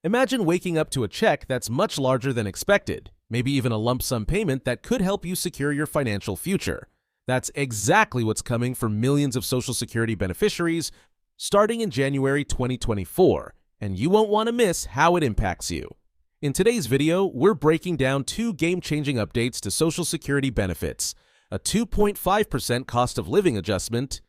Imagine waking up to a check that's much larger than expected, maybe even a lump sum payment that could help you secure your financial future. That's exactly what's coming for millions of Social Security beneficiaries starting in January 2024, and you won't want to miss how it impacts you. In today's video, we're breaking down two game-changing updates to Social Security benefits: a 2.5% cost of living adjustment,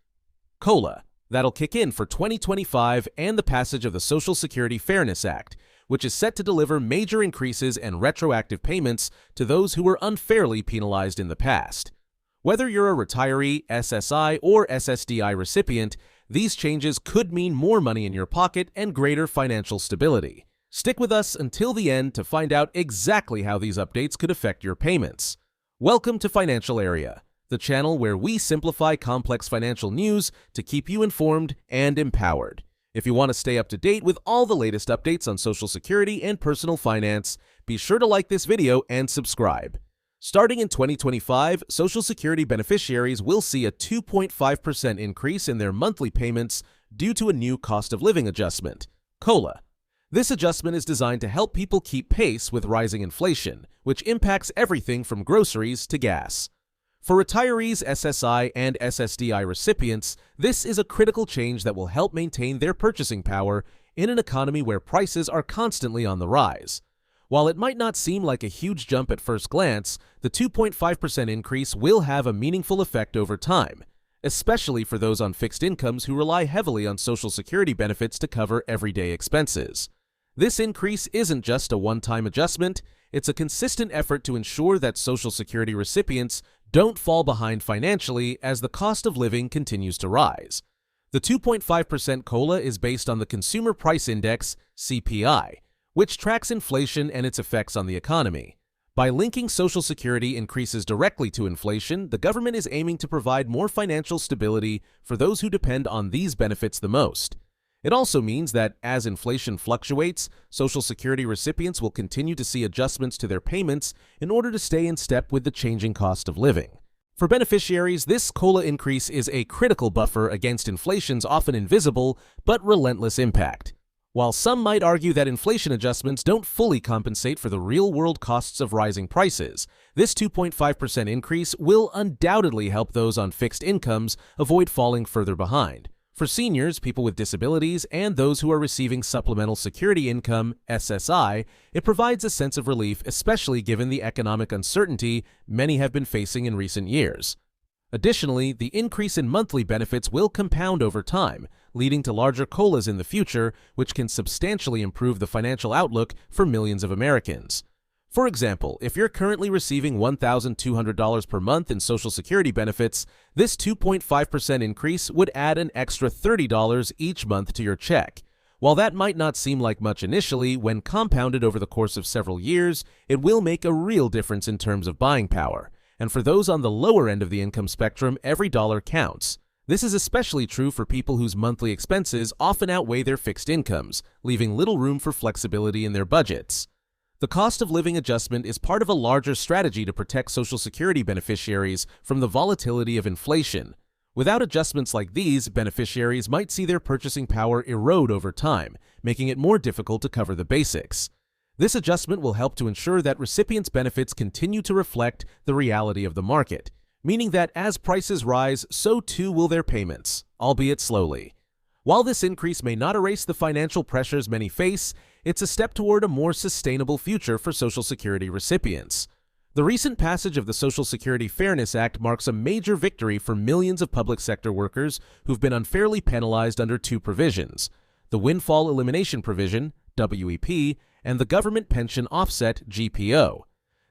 COLA, that'll kick in for 2025, and the passage of the Social Security Fairness Act, which is set to deliver major increases and retroactive payments to those who were unfairly penalized in the past. Whether you're a retiree, SSI, or SSDI recipient, these changes could mean more money in your pocket and greater financial stability. Stick with us until the end to find out exactly how these updates could affect your payments. Welcome to Financial Area, the channel where we simplify complex financial news to keep you informed and empowered. If you want to stay up to date with all the latest updates on Social Security and personal finance, be sure to like this video and subscribe. Starting in 2025, Social Security beneficiaries will see a 2.5% increase in their monthly payments due to a new cost of living adjustment, COLA. This adjustment is designed to help people keep pace with rising inflation, which impacts everything from groceries to gas. For retirees, SSI, and SSDI recipients, this is a critical change that will help maintain their purchasing power in an economy where prices are constantly on the rise. While it might not seem like a huge jump at first glance, the 2.5% increase will have a meaningful effect over time, especially for those on fixed incomes who rely heavily on Social Security benefits to cover everyday expenses. This increase isn't just a one-time adjustment, it's a consistent effort to ensure that Social Security recipients don't fall behind financially as the cost of living continues to rise. The 2.5% COLA is based on the Consumer Price Index, CPI, which tracks inflation and its effects on the economy. By linking Social Security increases directly to inflation, the government is aiming to provide more financial stability for those who depend on these benefits the most. It also means that as inflation fluctuates, Social Security recipients will continue to see adjustments to their payments in order to stay in step with the changing cost of living. For beneficiaries, this COLA increase is a critical buffer against inflation's often invisible but relentless impact. While some might argue that inflation adjustments don't fully compensate for the real-world costs of rising prices, this 2.5% increase will undoubtedly help those on fixed incomes avoid falling further behind. For seniors, people with disabilities, and those who are receiving Supplemental Security Income, SSI, it provides a sense of relief, especially given the economic uncertainty many have been facing in recent years. Additionally, the increase in monthly benefits will compound over time, leading to larger COLAs in the future, which can substantially improve the financial outlook for millions of Americans. For example, if you're currently receiving $1,200 per month in Social Security benefits, this 2.5% increase would add an extra $30 each month to your check. While that might not seem like much initially, when compounded over the course of several years, it will make a real difference in terms of buying power. And for those on the lower end of the income spectrum, every dollar counts. This is especially true for people whose monthly expenses often outweigh their fixed incomes, leaving little room for flexibility in their budgets. The cost of living adjustment is part of a larger strategy to protect Social Security beneficiaries from the volatility of inflation. Without adjustments like these, beneficiaries might see their purchasing power erode over time, making it more difficult to cover the basics. This adjustment will help to ensure that recipients' benefits continue to reflect the reality of the market, meaning that as prices rise, so too will their payments, albeit slowly. While this increase may not erase the financial pressures many face, it's a step toward a more sustainable future for Social Security recipients. The recent passage of the Social Security Fairness Act marks a major victory for millions of public sector workers who've been unfairly penalized under two provisions: the Windfall Elimination Provision, WEP, and the Government Pension Offset, GPO.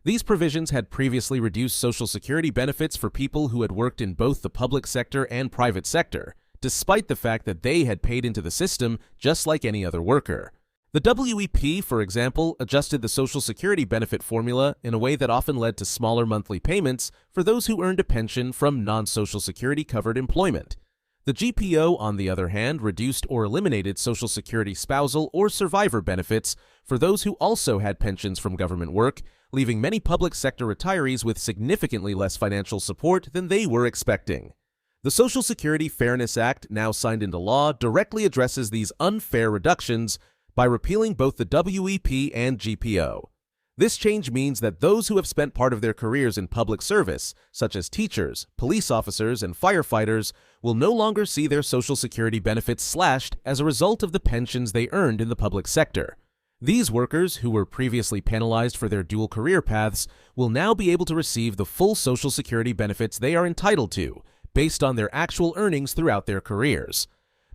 These provisions had previously reduced Social Security benefits for people who had worked in both the public sector and private sector, despite the fact that they had paid into the system just like any other worker. The WEP, for example, adjusted the Social Security benefit formula in a way that often led to smaller monthly payments for those who earned a pension from non-Social Security covered employment. The GPO, on the other hand, reduced or eliminated Social Security spousal or survivor benefits for those who also had pensions from government work, leaving many public sector retirees with significantly less financial support than they were expecting. The Social Security Fairness Act, now signed into law, directly addresses these unfair reductions, by repealing both the WEP and GPO. This change means that those who have spent part of their careers in public service, such as teachers, police officers, and firefighters, will no longer see their Social Security benefits slashed as a result of the pensions they earned in the public sector. These workers, who were previously penalized for their dual career paths, will now be able to receive the full Social Security benefits they are entitled to, based on their actual earnings throughout their careers.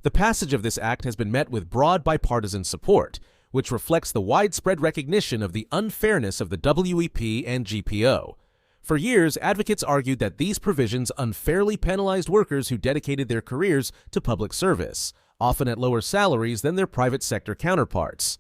The passage of this act has been met with broad bipartisan support, which reflects the widespread recognition of the unfairness of the WEP and GPO. For years, advocates argued that these provisions unfairly penalized workers who dedicated their careers to public service, often at lower salaries than their private sector counterparts.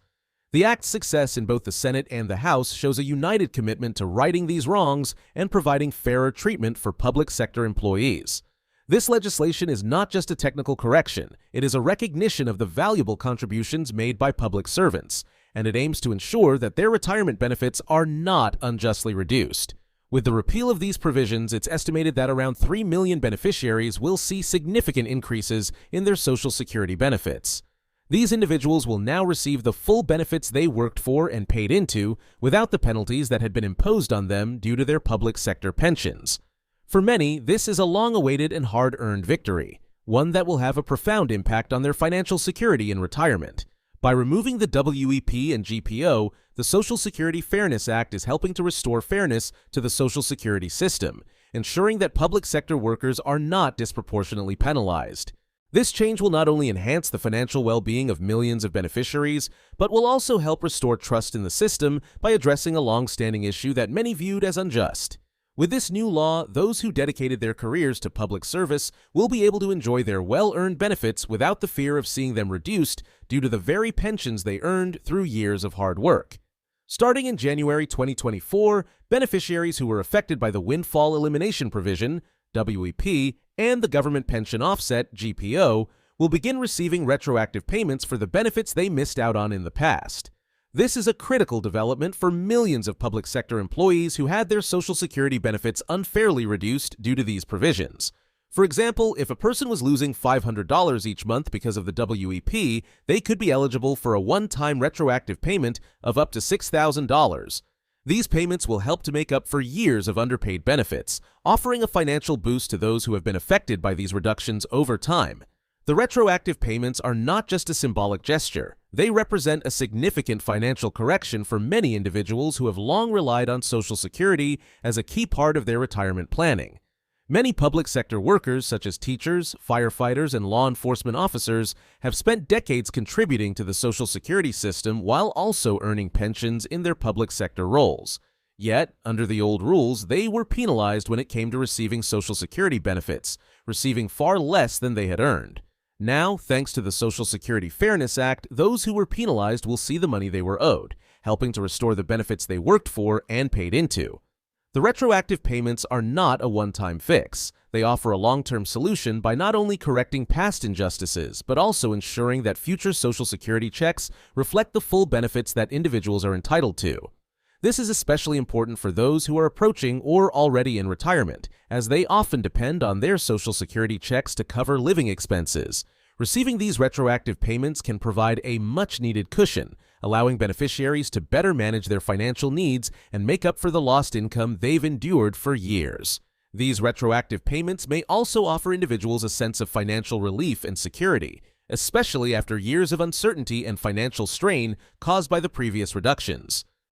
The act's success in both the Senate and the House shows a united commitment to righting these wrongs and providing fairer treatment for public sector employees. This legislation is not just a technical correction, it is a recognition of the valuable contributions made by public servants, and it aims to ensure that their retirement benefits are not unjustly reduced. With the repeal of these provisions, it's estimated that around 3 million beneficiaries will see significant increases in their Social Security benefits. These individuals will now receive the full benefits they worked for and paid into without the penalties that had been imposed on them due to their public sector pensions. For many, this is a long-awaited and hard-earned victory, one that will have a profound impact on their financial security in retirement. By removing the WEP and GPO, the Social Security Fairness Act is helping to restore fairness to the Social Security system, ensuring that public sector workers are not disproportionately penalized. This change will not only enhance the financial well-being of millions of beneficiaries, but will also help restore trust in the system by addressing a long-standing issue that many viewed as unjust. With this new law, those who dedicated their careers to public service will be able to enjoy their well-earned benefits without the fear of seeing them reduced due to the very pensions they earned through years of hard work. Starting in January 2024, beneficiaries who were affected by the Windfall Elimination Provision, WEP, and the Government Pension Offset, GPO, will begin receiving retroactive payments for the benefits they missed out on in the past. This is a critical development for millions of public sector employees who had their Social Security benefits unfairly reduced due to these provisions. For example, if a person was losing $500 each month because of the WEP, they could be eligible for a one-time retroactive payment of up to $6,000. These payments will help to make up for years of underpaid benefits, offering a financial boost to those who have been affected by these reductions over time. The retroactive payments are not just a symbolic gesture. They represent a significant financial correction for many individuals who have long relied on Social Security as a key part of their retirement planning. Many public sector workers, such as teachers, firefighters, and law enforcement officers, have spent decades contributing to the Social Security system while also earning pensions in their public sector roles. Yet, under the old rules, they were penalized when it came to receiving Social Security benefits, receiving far less than they had earned. Now, thanks to the Social Security Fairness Act, those who were penalized will see the money they were owed, helping to restore the benefits they worked for and paid into. The retroactive payments are not a one-time fix. They offer a long-term solution by not only correcting past injustices, but also ensuring that future Social Security checks reflect the full benefits that individuals are entitled to. This is especially important for those who are approaching or already in retirement, as they often depend on their Social Security checks to cover living expenses. Receiving these retroactive payments can provide a much-needed cushion, allowing beneficiaries to better manage their financial needs and make up for the lost income they've endured for years. These retroactive payments may also offer individuals a sense of financial relief and security, especially after years of uncertainty and financial strain caused by the previous reductions.